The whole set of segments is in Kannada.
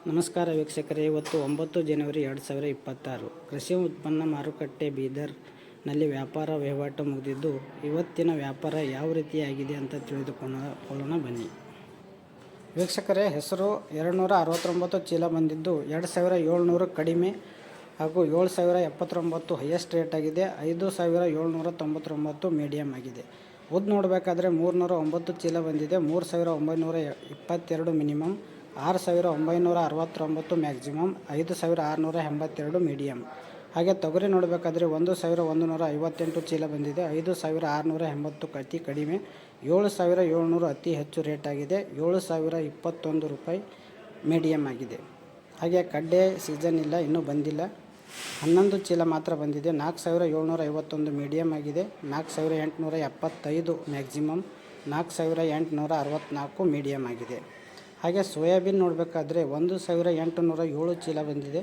ನಮಸ್ಕಾರ ವೀಕ್ಷಕರೇ, ಇವತ್ತು 9 ಜನವರಿ 2026 ಕೃಷಿ ಉತ್ಪನ್ನ ಮಾರುಕಟ್ಟೆ ಬೀದರ್ನಲ್ಲಿ ವ್ಯಾಪಾರ ವಹಿವಾಟು ಮುಗಿದಿದ್ದು, ಇವತ್ತಿನ ವ್ಯಾಪಾರ ಯಾವ ರೀತಿಯಾಗಿದೆ ಅಂತ ತಿಳಿದುಕೊಳ್ಳೋಣ ಬನ್ನಿ. ವೀಕ್ಷಕರೇ, ಹೆಸರು 269 ಚೀಲ ಬಂದಿದ್ದು 2700 ಕಡಿಮೆ ಹಾಗೂ 7079 ಹೈಯೆಸ್ಟ್ ರೇಟ್ ಆಗಿದೆ. 5799 ಮೀಡಿಯಮ್ ಆಗಿದೆ. ಉದ್ದು ನೋಡಬೇಕಾದ್ರೆ 309 ಚೀಲ ಬಂದಿದೆ. 3922 ಮಿನಿಮಮ್, 6969 ಮ್ಯಾಕ್ಸಿಮಮ್, 5682 ಮೀಡಿಯಮ್. ಹಾಗೆ ತೊಗರಿ ನೋಡಬೇಕಾದ್ರೆ 1158 ಚೀಲ ಬಂದಿದೆ. 5680 ಅತಿ ಕಡಿಮೆ, 7700 ಅತಿ ಹೆಚ್ಚು ರೇಟ್ ಆಗಿದೆ. 7021 ರೂಪಾಯಿ ಮೀಡಿಯಮ್ ಆಗಿದೆ. ಹಾಗೆ ಕಡ್ಲೆ ಸೀಸನ್ ಇಲ್ಲ, ಇನ್ನೂ ಬಂದಿಲ್ಲ. 11 ಚೀಲ ಮಾತ್ರ ಬಂದಿದೆ. 4751 ಮೀಡಿಯಮ್ ಆಗಿದೆ. 4875 ಮ್ಯಾಕ್ಸಿಮಮ್, 4864 ಮೀಡಿಯಮ್ ಆಗಿದೆ. ಹಾಗೆ ಸೋಯಾಬೀನ್ ನೋಡಬೇಕಾದ್ರೆ 1807 ಚೀಲ ಬಂದಿದೆ.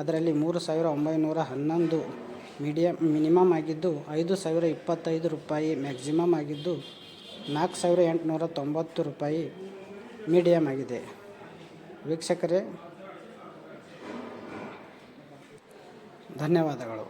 ಅದರಲ್ಲಿ 3911 ಮಿನಿಮಮ್ ಆಗಿದ್ದು, 5025 ರೂಪಾಯಿ ಮ್ಯಾಕ್ಸಿಮಮ್ ಆಗಿದ್ದು, 4890 ರೂಪಾಯಿ ಮೀಡಿಯಮ್ ಆಗಿದೆ. ವೀಕ್ಷಕರೇ, ಧನ್ಯವಾದಗಳು.